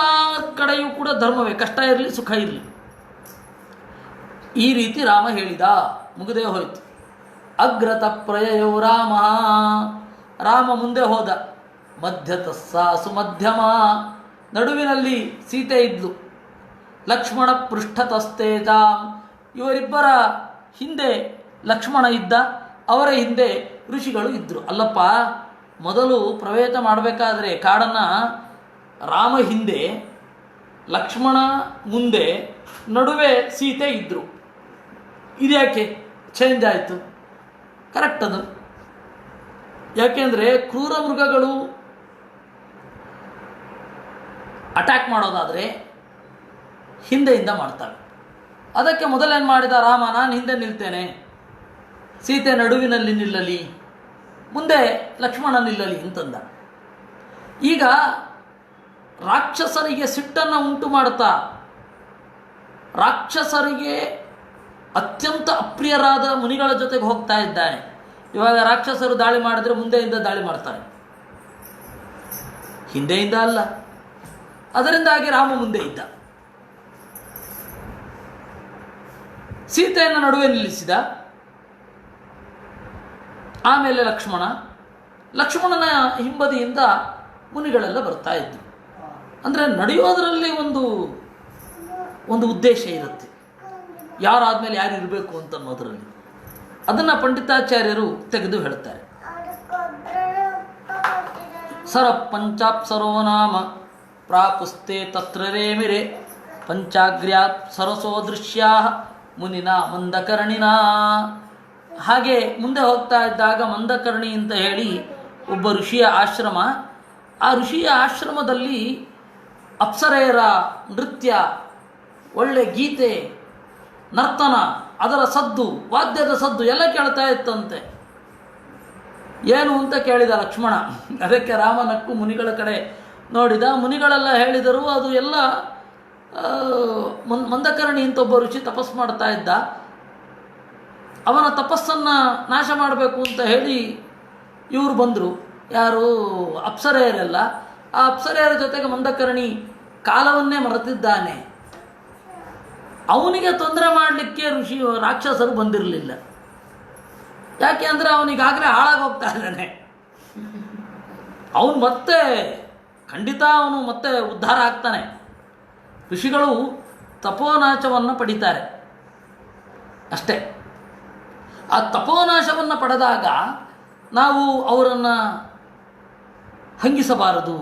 ಕಡೆಯೂ ಕೂಡ ಧರ್ಮವೇ. ಕಷ್ಟ ಇರಲಿ, ಸುಖ ಇರಲಿ. ಈ ರೀತಿ ರಾಮ ಹೇಳಿದ. ಮುಗಿದೇ ಹೋಯಿತು. ಅಗ್ರತ ಪ್ರಯಯೋ ರಾಮ, ರಾಮ ಮುಂದೆ ಹೋದ. ಮಧ್ಯತಸ್ಸಾಸು ಮಧ್ಯಮ, ನಡುವಿನಲ್ಲಿ ಸೀತೆ ಇದ್ಲು. ಲಕ್ಷ್ಮಣ ಪೃಷ್ಠತಸ್ತೇಜಾಂ, ಇವರಿಬ್ಬರ ಹಿಂದೆ ಲಕ್ಷ್ಮಣ ಇದ್ದ, ಅವರ ಹಿಂದೆ ಋಷಿಗಳು ಇದ್ದರು. ಅಲ್ಲಪ್ಪ, ಮೊದಲು ಪ್ರವೇಶ ಮಾಡಬೇಕಾದ್ರೆ ಕಾಡನ್ನು ರಾಮ ಹಿಂದೆ, ಲಕ್ಷ್ಮಣ ಮುಂದೆ, ನಡುವೆ ಸೀತೆ ಇದ್ದರು. ಇದ್ಯಾಕೆ ಚೇಂಜ್ ಆಯಿತು? ಕರೆಕ್ಟ್ ಅದು. ಯಾಕೆಂದರೆ ಕ್ರೂರ ಮೃಗಗಳು ಅಟ್ಯಾಕ್ ಮಾಡೋದಾದರೆ ಹಿಂದೆಯಿಂದ ಮಾಡ್ತವೆ. ಅದಕ್ಕೆ ಮೊದಲೇನು ಮಾಡಿದ ರಾಮ, ನಾನು ಹಿಂದೆ ನಿಲ್ತೇನೆ, ಸೀತೆ ನಡುವಿನಲ್ಲಿ ನಿಲ್ಲಲಿ, ಮುಂದೆ ಲಕ್ಷ್ಮಣ ನಿಲ್ಲಲಿ ಅಂತಂದ. ಈಗ ರಾಕ್ಷಸರಿಗೆ ಸಿಟ್ಟನ್ನು ಉಂಟು ಮಾಡ್ತಾ, ರಾಕ್ಷಸರಿಗೆ ಅತ್ಯಂತ ಅಪ್ರಿಯರಾದ ಮುನಿಗಳ ಜೊತೆಗೆ ಹೋಗ್ತಾ ಇದ್ದಾನೆ. ಇವಾಗ ರಾಕ್ಷಸರು ದಾಳಿ ಮಾಡಿದ್ರೆ ಮುಂದೆಯಿಂದ ದಾಳಿ ಮಾಡ್ತಾರೆ, ಹಿಂದೆಯಿಂದ ಅಲ್ಲ. ಅದರಿಂದಾಗಿ ರಾಮ ಮುಂದೆ ಇದ್ದ. ಸೀತೆಯನ್ನು ನಡುವೆ ನಿಲ್ಲಿಸಿದ. ಆಮೇಲೆ ಲಕ್ಷ್ಮಣನ ಹಿಂಬದಿಯಿಂದ ಮುನಿಗಳೆಲ್ಲ ಬರ್ತಾ ಇದ್ರು. ಅಂದರೆ ನಡೆಯೋದರಲ್ಲಿ ಒಂದು ಉದ್ದೇಶ ಇರುತ್ತೆ, ಯಾರಾದ್ಮೇಲೆ ಯಾರು ಇರಬೇಕು ಅಂತ ಅನ್ನೋದರಲ್ಲಿ. ಅದನ್ನು ಪಂಡಿತಾಚಾರ್ಯರು ತೆಗೆದು ಹೇಳ್ತಾರೆ. ಸರ ಪಂಚಾಪ್ಸರೋ ನಾಮ ಪ್ರಾಪುಸ್ತೆ ತತ್ರ ರೇಮಿರೆ ಪಂಚಾಗ್ರ್ಯಾತ್ ಸರಸೋ ದೃಶ್ಯಾ ಮುನಿನ ಮಂದಕರ್ಣಿನ. ಹಾಗೆ ಮುಂದೆ ಹೋಗ್ತಾ ಇದ್ದಾಗ ಮಂದಕರ್ಣಿ ಅಂತ ಹೇಳಿ ಒಬ್ಬ ಋಷಿಯ ಆಶ್ರಮ. ಆ ಋಷಿಯ ಆಶ್ರಮದಲ್ಲಿ ಅಪ್ಸರೆಯರ ನೃತ್ಯ, ಒಳ್ಳೆ ಗೀತೆ, ನರ್ತನ, ಅದರ ಸದ್ದು, ವಾದ್ಯದ ಸದ್ದು ಎಲ್ಲ ಕೇಳ್ತಾ ಇತ್ತಂತೆ. ಏನು ಅಂತ ಕೇಳಿದ ಲಕ್ಷ್ಮಣ. ಅದಕ್ಕೆ ರಾಮನಕ್ಕು ಮುನಿಗಳ ಕಡೆ ನೋಡಿದ. ಮುನಿಗಳೆಲ್ಲ ಹೇಳಿದರು, ಅದು ಎಲ್ಲ ಮಂದಕರ್ಣಿ ಅಂತ ಒಬ್ಬ ಋಷಿ ತಪಸ್ಸು ಮಾಡ್ತಾ ಇದ್ದ, ಅವನ ತಪಸ್ಸನ್ನು ನಾಶ ಮಾಡಬೇಕು ಅಂತ ಹೇಳಿ ಇವರು ಬಂದರು. ಯಾರು? ಅಪ್ಸರೆಯರೆಲ್ಲ. ಆ ಅಪ್ಸರೆಯರ ಜೊತೆಗೆ ಮಂದಕರ್ಣಿ ಕಾಲವನ್ನೇ ಮರೆತಿದ್ದಾನೆ. ಅವನಿಗೆ ತೊಂದರೆ ಮಾಡಲಿಕ್ಕೆ ರಾಕ್ಷಸರು ಬಂದಿರಲಿಲ್ಲ. ಯಾಕೆ ಅಂದರೆ ಅವನಿಗಾಗಲೇ ಹಾಳಾಗಿ ಹೋಗ್ತಾ ಇದ್ದಾನೆ. ಅವನು ಖಂಡಿತ ಅವನು ಮತ್ತೆ ಉದ್ಧಾರ ಆಗ್ತಾನೆ. ಋಷಿಗಳು ತಪೋನಾಶವನ್ನು ಪಡಿತಾರೆ ಅಷ್ಟೇ. ಆ ತಪೋನಾಶವನ್ನು ಪಡೆದಾಗ ನಾವು ಅವರನ್ನು ಹಂಗಿಸಬಾರದು.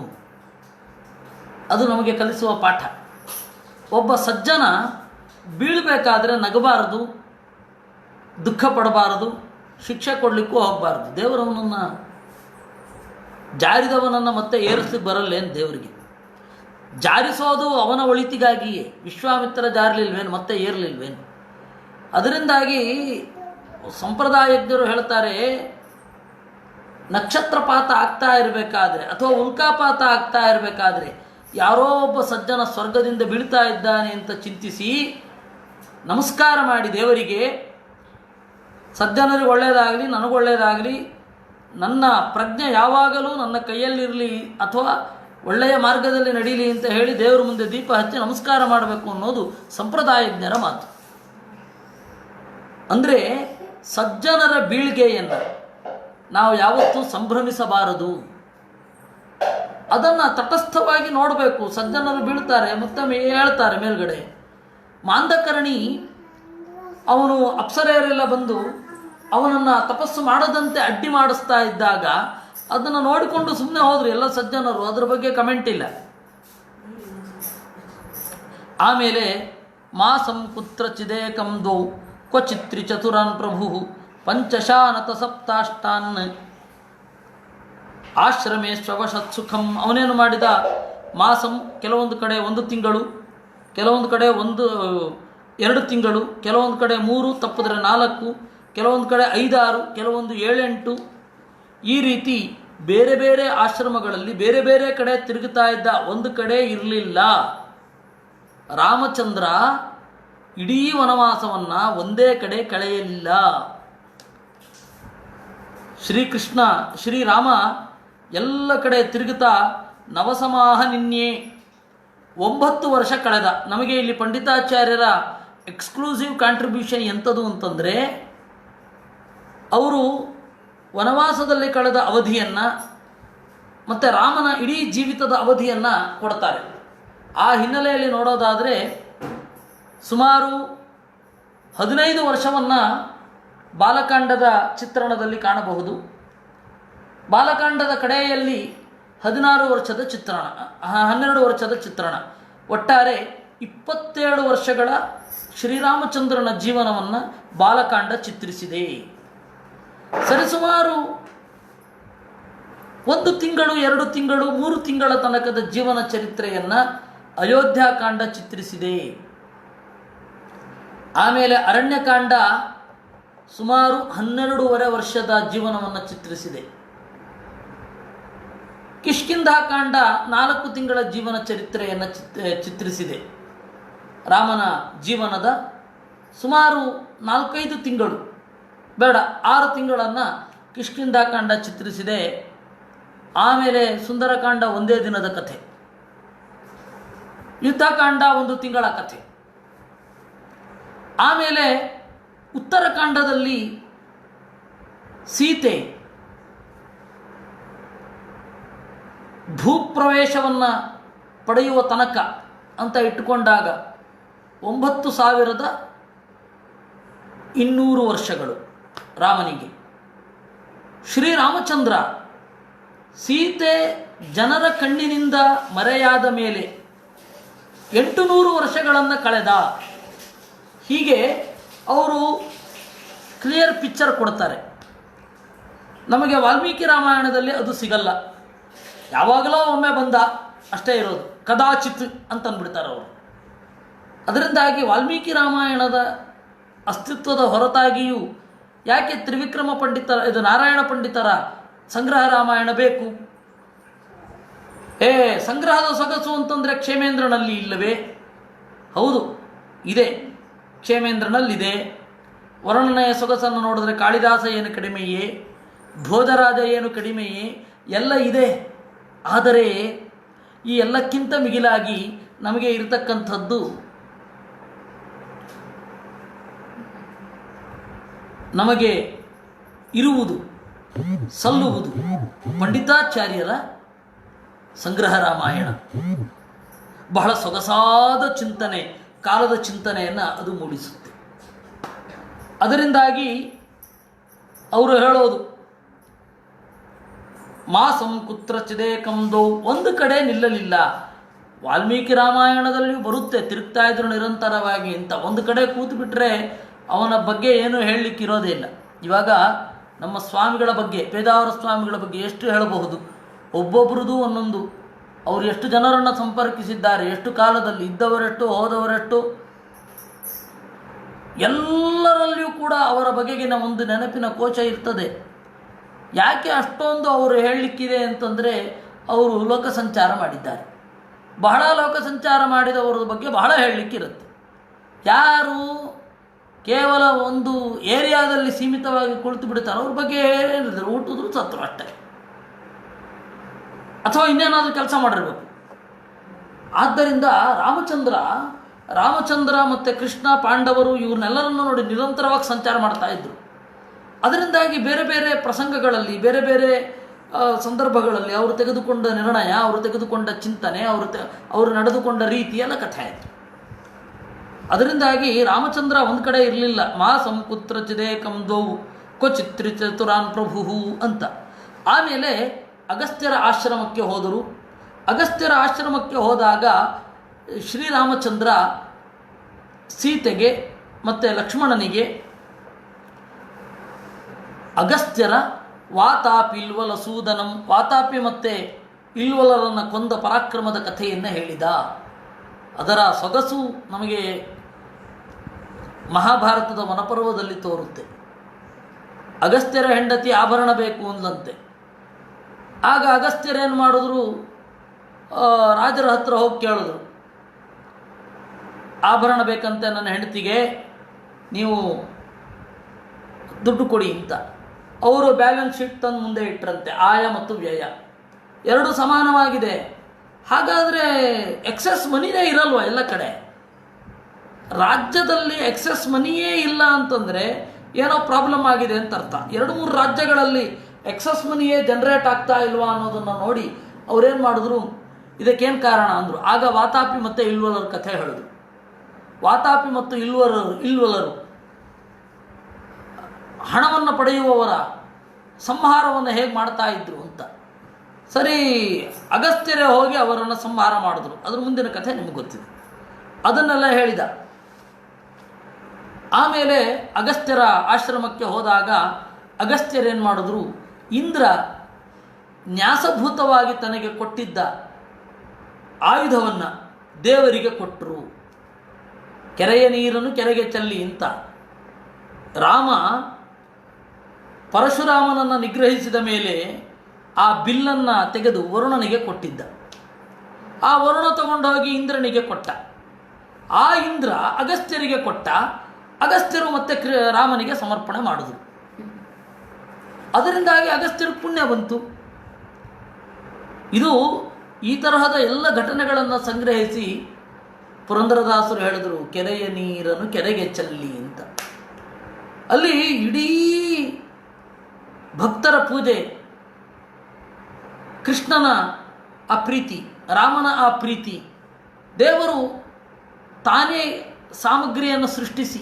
ಅದು ನಮಗೆ ಕಲಿಸುವ ಪಾಠ. ಒಬ್ಬ ಸಜ್ಜನ ಬೀಳಬೇಕಾದ್ರೆ ನಗಬಾರದು, ದುಃಖ ಪಡಬಾರದು, ಶಿಕ್ಷೆ ಕೊಡಲಿಕ್ಕೂ ಹೋಗಬಾರ್ದು. ದೇವರವನನ್ನು ಜಾರಿದವನನ್ನು ಮತ್ತೆ ಏರಿಸ್ಲಿಕ್ಕೆ ಬರಲ್ಲೇನು ದೇವರಿಗೆ? ಜಾರಿಸೋದು ಅವನ ಒಳಿತಿಗಾಗಿಯೇ. ವಿಶ್ವಾಮಿತ್ರ ಜಾರಲಿಲ್ವೇನು, ಮತ್ತೆ ಏರಲಿಲ್ವೇನು? ಅದರಿಂದಾಗಿ ಸಂಪ್ರದಾಯಜ್ಞರು ಹೇಳ್ತಾರೆ, ನಕ್ಷತ್ರಪಾತ ಆಗ್ತಾ ಇರಬೇಕಾದ್ರೆ ಅಥವಾ ಉಲ್ಕಾಪಾತ ಆಗ್ತಾ ಇರಬೇಕಾದ್ರೆ ಯಾರೋ ಒಬ್ಬ ಸಜ್ಜನ ಸ್ವರ್ಗದಿಂದ ಬೀಳ್ತಾ ಇದ್ದಾನೆ ಅಂತ ಚಿಂತಿಸಿ ನಮಸ್ಕಾರ ಮಾಡಿ ದೇವರಿಗೆ, ಸಜ್ಜನರಿಗೆ ಒಳ್ಳೆಯದಾಗಲಿ, ನನಗೊಳ್ಳೆಯದಾಗಲಿ, ನನ್ನ ಪ್ರಜ್ಞೆ ಯಾವಾಗಲೂ ನನ್ನ ಕೈಯಲ್ಲಿರಲಿ ಅಥವಾ ಒಳ್ಳೆಯ ಮಾರ್ಗದಲ್ಲಿ ನಡೀಲಿ ಅಂತ ಹೇಳಿ ದೇವರ ಮುಂದೆ ದೀಪ ಹಚ್ಚಿ ನಮಸ್ಕಾರ ಮಾಡಬೇಕು ಅನ್ನೋದು ಸಂಪ್ರದಾಯಜ್ಞರ ಮಾತು. ಅಂದರೆ ಸಜ್ಜನರ ಬೀಳ್ಗೆಯನ್ನು ನಾವು ಯಾವತ್ತೂ ಸಂಭ್ರಮಿಸಬಾರದು, ಅದನ್ನು ತಟಸ್ಥವಾಗಿ ನೋಡಬೇಕು. ಸಜ್ಜನರು ಬೀಳ್ತಾರೆ, ಮತ್ತೆ ಹೇಳ್ತಾರೆ ಮೇಲ್ಗಡೆ. ಮಾಂದಕರ್ಣಿ ಅವನು ಅಪ್ಸರೆಯರೆಲ್ಲ ಬಂದು ಅವನನ್ನು ತಪಸ್ಸು ಮಾಡದಂತೆ ಅಡ್ಡಿ ಮಾಡಿಸ್ತಾ ಇದ್ದಾಗ ಅದನ್ನು ನೋಡಿಕೊಂಡು ಸುಮ್ಮನೆ ಹೋದರು ಎಲ್ಲ ಸಜ್ಜನರು. ಅದರ ಬಗ್ಗೆ ಕಮೆಂಟ್ ಇಲ್ಲ. ಆಮೇಲೆ ಮಾಸಂ ಕುತ್ರಚಿದೇಕಂ ದ್ವೌ ಕ್ವಚಿತ್ರಿ ಚತುರಾನ್ ಪ್ರಭು ಪಂಚಶಾನತ ಸಪ್ತಾಷ್ಟಾನ್ ಆಶ್ರಮೇಶ್ವವಶತ್ ಸುಖಂ. ಅವನೇನು ಮಾಡಿದ? ಮಾಸಂ ಕೆಲವೊಂದು ಕಡೆ 1 ತಿಂಗಳು, ಕೆಲವೊಂದು ಕಡೆ 2 ತಿಂಗಳು, ಕೆಲವೊಂದು ಕಡೆ 3, ತಪ್ಪಿದ್ರೆ 4, ಕೆಲವೊಂದು ಕಡೆ 5, 6, ಕೆಲವೊಂದು 7, 8, ಈ ರೀತಿ ಬೇರೆ ಬೇರೆ ಆಶ್ರಮಗಳಲ್ಲಿ ಬೇರೆ ಬೇರೆ ಕಡೆ ತಿರುಗುತ್ತಾ ಇದ್ದ. ಒಂದು ಕಡೆ ಇರಲಿಲ್ಲ. ರಾಮಚಂದ್ರ ಇಡೀ ವನವಾಸವನ್ನು ಒಂದೇ ಕಡೆ ಕಳೆಯಲಿಲ್ಲ. ಶ್ರೀರಾಮ ಎಲ್ಲ ಕಡೆ ತಿರುಗುತ್ತಾ ನವಸಮಾಹ ನಿನ್ನೆ 9 ವರ್ಷ ಕಳೆದ. ನಮಗೆ ಇಲ್ಲಿ ಪಂಡಿತಾಚಾರ್ಯರ ಎಕ್ಸ್ಕ್ಲೂಸಿವ್ ಕಾಂಟ್ರಿಬ್ಯೂಷನ್ ಎಂಥದ್ದು ಅಂತಂದರೆ, ಅವರು ವನವಾಸದಲ್ಲಿ ಕಳೆದ ಅವಧಿಯನ್ನು ಮತ್ತು ರಾಮನ ಇಡೀ ಜೀವಿತದ ಅವಧಿಯನ್ನು ಕೊಡ್ತಾರೆ. ಆ ಹಿನ್ನೆಲೆಯಲ್ಲಿ ನೋಡೋದಾದರೆ ಸುಮಾರು 15 ವರ್ಷವನ್ನು ಬಾಲಕಾಂಡದ ಚಿತ್ರಣದಲ್ಲಿ ಕಾಣಬಹುದು. ಬಾಲಕಾಂಡದ ಕಡೆಯಲ್ಲಿ 16 ವರ್ಷದ ಚಿತ್ರಣ, 12 ವರ್ಷದ ಚಿತ್ರಣ. ಒಟ್ಟಾರೆ 27 ವರ್ಷಗಳ ಶ್ರೀರಾಮಚಂದ್ರನ ಜೀವನವನ್ನು ಬಾಲಕಾಂಡ ಚಿತ್ರಿಸಿದೆ. ಸರಿಸುಮಾರು 1 ತಿಂಗಳು, 2 ತಿಂಗಳು, 3 ತಿಂಗಳ ತನಕದ ಜೀವನ ಚರಿತ್ರೆಯನ್ನು ಅಯೋಧ್ಯಾಕಾಂಡ ಚಿತ್ರಿಸಿದೆ. ಆಮೇಲೆ ಅರಣ್ಯಕಾಂಡ ಸುಮಾರು 12.5 ವರ್ಷದ ಜೀವನವನ್ನು ಚಿತ್ರಿಸಿದೆ. ಕಿಷ್ಕಿಂಧಾಕಾಂಡ 4 ತಿಂಗಳ ಜೀವನ ಚರಿತ್ರೆಯನ್ನು ಚಿತ್ರಿಸಿದೆ. ರಾಮನ ಜೀವನದ ಸುಮಾರು 4-5 ತಿಂಗಳು, ಬೇಡ 6 ತಿಂಗಳನ್ನು ಕಿಷ್ಕಿಂಧಾಕಾಂಡ ಚಿತ್ರಿಸಿದೆ. ಆಮೇಲೆ ಸುಂದರಕಾಂಡ 1 ದಿನದ ಕಥೆ, ಯುದ್ಧಕಾಂಡ 1 ತಿಂಗಳ ಕಥೆ. ಆಮೇಲೆ ಉತ್ತರಕಾಂಡದಲ್ಲಿ ಸೀತೆ ಭೂಪ್ರವೇಶವನ್ನು ಪಡೆಯುವ ತನಕ ಅಂತ ಇಟ್ಟುಕೊಂಡಾಗ 9200 ವರ್ಷಗಳು ರಾಮನಿಗೆ. ಶ್ರೀರಾಮಚಂದ್ರ ಸೀತೆ ಜನರ ಕಣ್ಣಿನಿಂದ ಮರೆಯಾದ ಮೇಲೆ 800 ವರ್ಷಗಳನ್ನು ಕಳೆದ. ಹೀಗೆ ಅವರು ಕ್ಲಿಯರ್ ಪಿಕ್ಚರ್ ಕೊಡ್ತಾರೆ. ನಮಗೆ ವಾಲ್ಮೀಕಿ ರಾಮಾಯಣದಲ್ಲಿ ಅದು ಸಿಗಲ್ಲ. ಯಾವಾಗಲೋ ಒಮ್ಮೆ ಬಂದ ಅಷ್ಟೇ ಇರೋದು, ಕದಾಚಿತ್ ಅಂತಂದ್ಬಿಡ್ತಾರೆ ಅವರು. ಅದರಿಂದಾಗಿ ವಾಲ್ಮೀಕಿ ರಾಮಾಯಣದ ಅಸ್ತಿತ್ವದ ಹೊರತಾಗಿಯೂ ಯಾಕೆ ತ್ರಿವಿಕ್ರಮ ಪಂಡಿತರ ಇದು ನಾರಾಯಣ ಪಂಡಿತರ ಸಂಗ್ರಹ ರಾಮಾಯಣ ಬೇಕು? ಸಂಗ್ರಹದ ಸೊಗಸು ಅಂತಂದರೆ ಕ್ಷೇಮೇಂದ್ರನಲ್ಲಿ ಇಲ್ಲವೇ? ಹೌದು, ಇದೆ, ಕ್ಷೇಮೇಂದ್ರನಲ್ಲಿದೆ. ವರ್ಣನೆಯ ಸೊಗಸನ್ನು ನೋಡಿದ್ರೆ ಕಾಳಿದಾಸ ಏನು ಕಡಿಮೆಯೇ, ಭೋಜರಾಜ ಏನು ಕಡಿಮೆಯೇ, ಎಲ್ಲ ಇದೆ. ಆದರೆ ಈ ಎಲ್ಲಕ್ಕಿಂತ ಮಿಗಿಲಾಗಿ ನಮಗೆ ಇರತಕ್ಕಂಥದ್ದು ನಮಗೆ ಇರುವುದು ಸಲ್ಲುವುದು ಪಂಡಿತಾಚಾರ್ಯರ ಸಂಗ್ರಹ ರಾಮಾಯಣ. ಬಹಳ ಸೊಗಸಾದ ಚಿಂತನೆ, ಕಾಲದ ಚಿಂತನೆಯನ್ನು ಅದು ಮೂಡಿಸುತ್ತೆ. ಅದರಿಂದಾಗಿ ಅವರು ಹೇಳೋದು ಮಾಸಂ ಕುತ್ರಚಿದೇಕಂ ದೌ, ಒಂದು ಕಡೆ ನಿಲ್ಲಲಿಲ್ಲ. ವಾಲ್ಮೀಕಿ ರಾಮಾಯಣದಲ್ಲಿಯೂ ಬರುತ್ತೆ, ತಿರುಗ್ತಾ ಇದ್ರು ನಿರಂತರವಾಗಿ ಅಂತ. ಒಂದು ಕಡೆ ಕೂತು ಬಿಟ್ಟರೆ ಅವನ ಬಗ್ಗೆ ಏನೂ ಹೇಳಲಿಕ್ಕೆ ಇರೋದೇ ಇಲ್ಲ. ಇವಾಗ ನಮ್ಮ ಸ್ವಾಮಿಗಳ ಬಗ್ಗೆ, ಪೇಜಾವರ ಸ್ವಾಮಿಗಳ ಬಗ್ಗೆ ಎಷ್ಟು ಹೇಳಬಹುದು? ಒಬ್ಬೊಬ್ಬರದು ಒಂದೊಂದು. ಅವರು ಎಷ್ಟು ಜನರನ್ನು ಸಂಪರ್ಕಿಸಿದ್ದಾರೆ, ಎಷ್ಟು ಕಾಲದಲ್ಲಿ ಇದ್ದವರೆಷ್ಟು ಹೋದವರೆಷ್ಟು, ಎಲ್ಲರಲ್ಲಿಯೂ ಕೂಡ ಅವರ ಬಗೆಗಿನ ಒಂದು ನೆನಪಿನ ಕೋಶ ಇರ್ತದೆ. ಯಾಕೆ ಅಷ್ಟೊಂದು ಅವರು ಹೇಳಲಿಕ್ಕಿದೆ ಅಂತಂದರೆ ಅವರು ಲೋಕ ಸಂಚಾರ ಮಾಡಿದ್ದಾರೆ. ಬಹಳ ಲೋಕ ಸಂಚಾರ ಮಾಡಿದವರ ಬಗ್ಗೆ ಬಹಳ ಹೇಳಲಿಕ್ಕಿರುತ್ತೆ. ಯಾರು ಕೇವಲ ಒಂದು ಏರಿಯಾದಲ್ಲಿ ಸೀಮಿತವಾಗಿ ಕುಳಿತು ಬಿಡ್ತಾರೆ ಅವ್ರ ಬಗ್ಗೆ ಏನಿದ್ರು, ಊಟಿದ್ರು ಸತ್ರು ಅಷ್ಟೇ, ಅಥವಾ ಇನ್ನೇನಾದರೂ ಕೆಲಸ ಮಾಡಿರ್ಬೇಕು. ಆದ್ದರಿಂದ ರಾಮಚಂದ್ರ ಮತ್ತು ಕೃಷ್ಣ, ಪಾಂಡವರು ಇವ್ರನ್ನೆಲ್ಲರನ್ನು ನೋಡಿ ನಿರಂತರವಾಗಿ ಸಂಚಾರ ಮಾಡ್ತಾ ಇದ್ರು. ಅದರಿಂದಾಗಿ ಬೇರೆ ಬೇರೆ ಪ್ರಸಂಗಗಳಲ್ಲಿ, ಬೇರೆ ಬೇರೆ ಸಂದರ್ಭಗಳಲ್ಲಿ ಅವರು ತೆಗೆದುಕೊಂಡ ನಿರ್ಣಯ, ಅವರು ತೆಗೆದುಕೊಂಡ ಚಿಂತನೆ, ಅವರು ನಡೆದುಕೊಂಡ ರೀತಿ ಎಲ್ಲ ಕಥೆ ಆಯಿತು. ಅದರಿಂದಾಗಿ ರಾಮಚಂದ್ರ ಒಂದು ಕಡೆ ಇರಲಿಲ್ಲ. ಮಾ ಸಂಕುತ್ರಚಿದೇಕಂ ದೌ ಕ್ವಚಿತ್ರಿ ಚತುರಾನ್ ಪ್ರಭು ಅಂತ. ಆಮೇಲೆ ಅಗಸ್ತ್ಯರ ಆಶ್ರಮಕ್ಕೆ ಹೋದರು. ಅಗಸ್ತ್ಯರ ಆಶ್ರಮಕ್ಕೆ ಹೋದಾಗ ಶ್ರೀರಾಮಚಂದ್ರ ಸೀತೆಗೆ ಮತ್ತು ಲಕ್ಷ್ಮಣನಿಗೆ ಅಗಸ್ತ್ಯರ ವಾತಾಪಿ ಇಲ್ವಲ ಸೂದನಂ, ವಾತಾಪಿ ಮತ್ತು ಇಲ್ವಲರನ್ನು ಕೊಂದ ಪರಾಕ್ರಮದ ಕಥೆಯನ್ನು ಹೇಳಿದ. ಅದರ ಸೊಗಸು ನಮಗೆ ಮಹಾಭಾರತದ ವನಪರ್ವದಲ್ಲಿ ತೋರುತ್ತೆ. ಅಗಸ್ತ್ಯರ ಹೆಂಡತಿ ಆಭರಣ ಬೇಕು ಅಂದಂತೆ. ಆಗ ಅಗಸ್ತ್ಯರೇನು ಮಾಡಿದ್ರು, ರಾಜರ ಹತ್ರ ಹೋಗಿ ಕೇಳಿದ್ರು, ಆಭರಣ ಬೇಕಂತೆ ನನ್ನ ಹೆಂಡತಿಗೆ, ನೀವು ದುಡ್ಡು ಕೊಡಿ ಅಂತ. ಅವರು ಬ್ಯಾಲೆನ್ಸ್ ಶೀಟ್ ತಂದು ಮುಂದೆ ಇಟ್ಟರಂತೆ. ಆಯ ಮತ್ತು ವ್ಯಯ ಎರಡು ಸಮಾನವಾಗಿದೆ. ಹಾಗಾದರೆ ಎಕ್ಸೆಸ್ ಮನಿನೇ ಇರಲ್ವ ಎಲ್ಲ ಕಡೆ? ರಾಜ್ಯದಲ್ಲಿ ಎಕ್ಸೆಸ್ ಮನಿಯೇ ಇಲ್ಲ ಅಂತಂದರೆ ಏನೋ ಪ್ರಾಬ್ಲಮ್ ಆಗಿದೆ ಅಂತ ಅರ್ಥ. 2-3 ರಾಜ್ಯಗಳಲ್ಲಿ ಎಕ್ಸೆಸ್ ಮನಿಯೇ ಜನ್ರೇಟ್ ಆಗ್ತಾ ಇಲ್ವಾ ಅನ್ನೋದನ್ನು ನೋಡಿ ಅವರೇನು ಮಾಡಿದ್ರು, ಇದಕ್ಕೇನು ಕಾರಣ ಅಂದರು. ಆಗ ವಾತಾಪಿ ಮತ್ತು ಇಲ್ವಲರ ಕಥೆ ಹೇಳಿದ್ರು. ವಾತಾಪಿ ಮತ್ತು ಇಲ್ವಲರು ಹಣವನ್ನು ಪಡೆಯುವವರ ಸಂಹಾರವನ್ನು ಹೇಗೆ ಮಾಡ್ತಾ ಇದ್ರು ಅಂತ. ಸರಿ, ಅಗಸ್ತ್ಯರೇ ಹೋಗಿ ಅವರನ್ನು ಸಂಹಾರ ಮಾಡಿದ್ರು. ಅದ್ರ ಮುಂದಿನ ಕಥೆ ನಿಮಗೆ ಗೊತ್ತಿದೆ. ಅದನ್ನೆಲ್ಲ ಹೇಳಿದ. ಆಮೇಲೆ ಅಗಸ್ತ್ಯರ ಆಶ್ರಮಕ್ಕೆ ಹೋದಾಗ ಅಗಸ್ತ್ಯರೇನು ಮಾಡಿದ್ರು, ಇಂದ್ರ ನ್ಯಾಸಭೂತವಾಗಿ ತನಗೆ ಕೊಟ್ಟಿದ್ದ ಆಯುಧವನ್ನು ದೇವರಿಗೆ ಕೊಟ್ಟರು. ಕೆರೆಯ ನೀರನ್ನು ಕೆರೆಗೆ ಚೆಲ್ಲಿ ಅಂತ. ರಾಮ ಪರಶುರಾಮನನ್ನು ನಿಗ್ರಹಿಸಿದ ಮೇಲೆ ಆ ಬಿಲ್ಲನ್ನು ತೆಗೆದು ವರುಣನಿಗೆ ಕೊಟ್ಟಿದ್ದ. ಆ ವರುಣ ತಗೊಂಡೋಗಿ ಇಂದ್ರನಿಗೆ ಕೊಟ್ಟ. ಆ ಇಂದ್ರ ಅಗಸ್ತ್ಯರಿಗೆ ಕೊಟ್ಟ. ಅಗಸ್ತ್ಯರು ಮತ್ತೆ ರಾಮನಿಗೆ ಸಮರ್ಪಣೆ ಮಾಡಿದ್ರು. ಅದರಿಂದಾಗಿ ಅಗಸ್ತ್ಯರಿಗೆ ಪುಣ್ಯ ಬಂತು. ಇದು ಈ ತರಹದ ಎಲ್ಲ ಘಟನೆಗಳನ್ನು ಸಂಗ್ರಹಿಸಿ ಪುರಂದರದಾಸರು ಹೇಳಿದರು, ಕೆರೆಯ ನೀರನ್ನು ಕೆರೆಗೆ ಚೆಲ್ಲಿ ಅಂತ. ಅಲ್ಲಿ ಇಡೀ ಭಕ್ತರ ಪೂಜೆ, ಕೃಷ್ಣನ ಆ ಪ್ರೀತಿ, ರಾಮನ ಆ ಪ್ರೀತಿ, ದೇವರು ತಾನೇ ಸಾಮಗ್ರಿಯನ್ನು ಸೃಷ್ಟಿಸಿ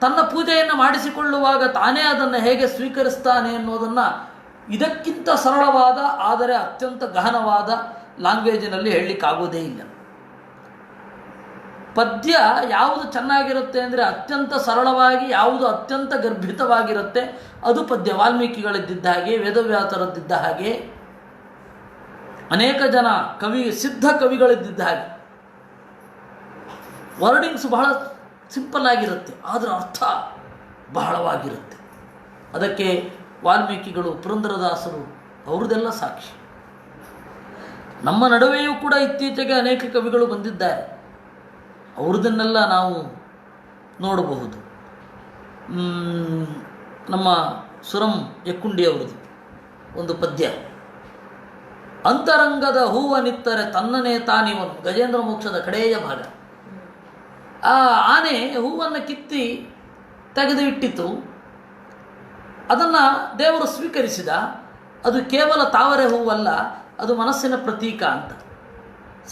ತನ್ನ ಪೂಜೆಯನ್ನು ಮಾಡಿಸಿಕೊಳ್ಳುವಾಗ ತಾನೇ ಅದನ್ನು ಹೇಗೆ ಸ್ವೀಕರಿಸ್ತಾನೆ ಅನ್ನೋದನ್ನು ಇದಕ್ಕಿಂತ ಸರಳವಾದ ಆದರೆ ಅತ್ಯಂತ ಗಹನವಾದ ಲ್ಯಾಂಗ್ವೇಜಿನಲ್ಲಿ ಹೇಳಲಿಕ್ಕಾಗೋದೇ ಇಲ್ಲ. ಪದ್ಯ ಯಾವುದು ಚೆನ್ನಾಗಿರುತ್ತೆ ಅಂದರೆ ಅತ್ಯಂತ ಸರಳವಾಗಿ, ಯಾವುದು ಅತ್ಯಂತ ಗರ್ಭಿತವಾಗಿರುತ್ತೆ ಅದು ಪದ್ಯ. ವಾಲ್ಮೀಕಿಗಳಿದ್ದ ಹಾಗೆ, ವೇದವ್ಯಾಸರದ್ದಿದ್ದ ಹಾಗೆ, ಅನೇಕ ಜನ ಸಿದ್ಧ ಕವಿಗಳಿದ್ದ ಹಾಗೆ ವರ್ಡಿಂಗ್ಸ್ ಬಹಳ ಸಿಂಪಲ್ ಆಗಿರುತ್ತೆ, ಆದರೆ ಅರ್ಥ ಬಹಳವಾಗಿರುತ್ತೆ. ಅದಕ್ಕೆ ವಾಲ್ಮೀಕಿಗಳು, ಪುರಂದರದಾಸರು ಅವ್ರದ್ದೆಲ್ಲ ಸಾಕ್ಷಿ. ನಮ್ಮ ನಡುವೆಯೂ ಕೂಡ ಇತ್ತೀಚೆಗೆ ಅನೇಕ ಕವಿಗಳು ಬಂದಿದ್ದಾರೆ, ಅವ್ರದನ್ನೆಲ್ಲ ನಾವು ನೋಡಬಹುದು. ನಮ್ಮ ಸುರಂ ಯಕ್ಕುಂಡಿ ಅವರದು ಒಂದು ಪದ್ಯ, ಅಂತರಂಗದ ಹೂವನಿತ್ತರೆ ತನ್ನನೇ ತಾನಿವನು, ಗಜೇಂದ್ರ ಮೋಕ್ಷದ ಕಡೆಯ ಭಾಗ. ಆ ಆನೆ ಹೂವನ್ನು ಕಿತ್ತಿ ತೆಗೆದು ಇಟ್ಟಿತು, ಅದನ್ನು ದೇವರು ಸ್ವೀಕರಿಸಿದ. ಅದು ಕೇವಲ ತಾವರೆ ಹೂವಲ್ಲ, ಅದು ಮನಸ್ಸಿನ ಪ್ರತೀಕ ಅಂತ.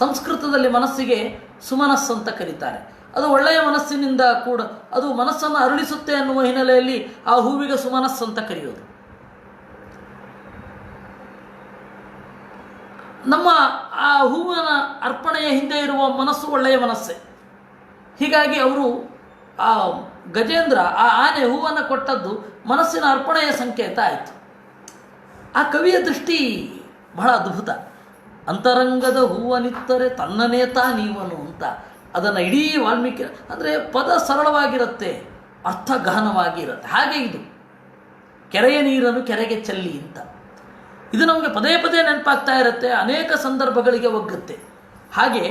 ಸಂಸ್ಕೃತದಲ್ಲಿ ಮನಸ್ಸಿಗೆ ಸುಮನಸ್ಸು ಅಂತ ಕರೀತಾರೆ. ಅದು ಒಳ್ಳೆಯ ಮನಸ್ಸಿನಿಂದ ಕೂಡ ಅದು ಮನಸ್ಸನ್ನು ಅರಳಿಸುತ್ತೆ ಅನ್ನುವ ಹಿನ್ನೆಲೆಯಲ್ಲಿ ಆ ಹೂವಿಗೆ ಸುಮನಸ್ಸು ಅಂತ ಕರೆಯೋದು. ನಮ್ಮ ಆ ಹೂವಿನ ಅರ್ಪಣೆಯ ಹಿಂದೆ ಇರುವ ಮನಸ್ಸು ಒಳ್ಳೆಯ ಮನಸ್ಸೇ. ಹೀಗಾಗಿ ಅವರು ಆ ಗಜೇಂದ್ರ, ಆ ಆನೆ ಹೂವನ್ನು ಕೊಟ್ಟದ್ದು ಮನಸ್ಸಿನ ಅರ್ಪಣೆಯ ಸಂಕೇತ ಆಯಿತು. ಆ ಕವಿಯ ದೃಷ್ಟಿ ಬಹಳ ಅದ್ಭುತ. ಅಂತರಂಗದ ಹೂವನಿತ್ತರೆ ತನ್ನನೇ ತಾನೀವನು ಅಂತ ಅದನ್ನು ಇಡೀ ವಾಲ್ಮೀಕಿ, ಅಂದರೆ ಪದ ಸರಳವಾಗಿರುತ್ತೆ, ಅರ್ಥ ಗಹನವಾಗಿ ಇರುತ್ತೆ. ಹಾಗೆ ಇದು ಕೆರೆಯ ನೀರನ್ನು ಕೆರೆಗೆ ಚೆಲ್ಲಿ ಅಂತ, ಇದು ನಮಗೆ ಪದೇ ಪದೇ ನೆನಪಾಗ್ತಾ ಇರುತ್ತೆ, ಅನೇಕ ಸಂದರ್ಭಗಳಿಗೆ ಒಗ್ಗುತ್ತೆ. ಹಾಗೆ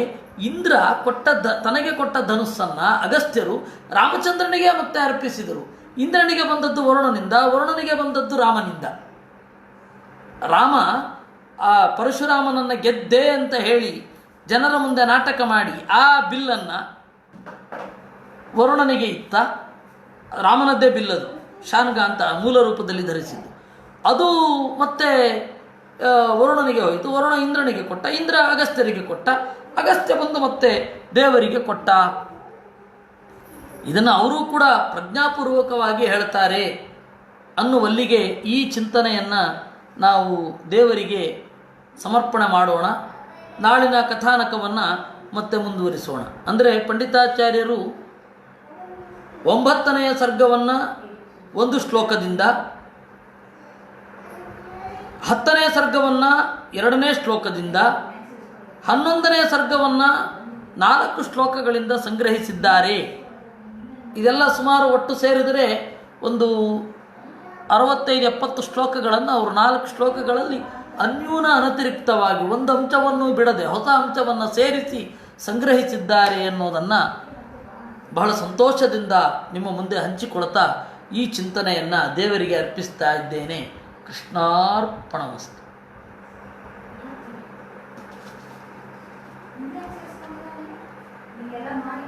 ಇಂದ್ರ ತನಗೆ ಕೊಟ್ಟ ಧನುಸ್ಸನ್ನು ಅಗಸ್ತ್ಯರು ರಾಮಚಂದ್ರನಿಗೆ ಮತ್ತೆ ಅರ್ಪಿಸಿದರು. ಇಂದ್ರನಿಗೆ ಬಂದದ್ದು ವರುಣನಿಂದ, ವರುಣನಿಗೆ ಬಂದದ್ದು ರಾಮನಿಂದ. ರಾಮ ಆ ಪರಶುರಾಮನನ್ನು ಗೆದ್ದೆ ಅಂತ ಹೇಳಿ ಜನರ ಮುಂದೆ ನಾಟಕ ಮಾಡಿ ಆ ಬಿಲ್ಲನ್ನು ವರುಣನಿಗೆ ಇತ್ತ. ರಾಮನದ್ದೇ ಬಿಲ್ಲದು, ಶಾನ್ಗ ಅಂತ ಮೂಲ ರೂಪದಲ್ಲಿ ಧರಿಸಿದ್ದು. ಅದು ಮತ್ತೆ ವರುಣನಿಗೆ ಹೋಯಿತು, ವರುಣ ಇಂದ್ರನಿಗೆ ಕೊಟ್ಟ, ಇಂದ್ರ ಅಗಸ್ತ್ಯರಿಗೆ ಕೊಟ್ಟ, ಅಗಸ್ತ್ಯ ಬಂದು ಮತ್ತೆ ದೇವರಿಗೆ ಕೊಟ್ಟ. ಇದನ್ನು ಅವರೂ ಕೂಡ ಪ್ರಜ್ಞಾಪೂರ್ವಕವಾಗಿ ಹೇಳ್ತಾರೆ ಅನ್ನುವಲ್ಲಿಗೆ ಈ ಚಿಂತನೆಯನ್ನು ನಾವು ದೇವರಿಗೆ ಸಮರ್ಪಣೆ ಮಾಡೋಣ. ನಾಳಿನ ಕಥಾನಕವನ್ನು ಮತ್ತೆ ಮುಂದುವರಿಸೋಣ. ಅಂದರೆ ಪಂಡಿತಾಚಾರ್ಯರು 9ನೆಯ ಸರ್ಗವನ್ನು 1 ಶ್ಲೋಕದಿಂದ, 10ನೇ ಸರ್ಗವನ್ನು 2ನೇ ಶ್ಲೋಕದಿಂದ, 11ನೇ ಸರ್ಗವನ್ನು 4 ಶ್ಲೋಕಗಳಿಂದ ಸಂಗ್ರಹಿಸಿದ್ದಾರೆ. ಇದೆಲ್ಲ ಸುಮಾರು ಒಟ್ಟು ಸೇರಿದರೆ ಒಂದು 65-70 ಶ್ಲೋಕಗಳನ್ನು ಅವರು 4 ಶ್ಲೋಕಗಳಲ್ಲಿ ಅನ್ಯೂನ ಅನತಿರಿಕ್ತವಾಗಿ ಒಂದು ಅಂಶವನ್ನು ಬಿಡದೆ ಹೊಸ ಅಂಶವನ್ನು ಸೇರಿಸಿ ಸಂಗ್ರಹಿಸಿದ್ದಾರೆ ಅನ್ನೋದನ್ನು ಬಹಳ ಸಂತೋಷದಿಂದ ನಿಮ್ಮ ಮುಂದೆ ಹಂಚಿಕೊಳ್ತಾ ಈ ಚಿಂತನೆಯನ್ನು ದೇವರಿಗೆ ಅರ್ಪಿಸ್ತಾ ಇದ್ದೇನೆ. ಕೃಷ್ಣಾರ್ಪಣಮಸ್ತು. ಎಲ್ಲ ಮಾಡಿ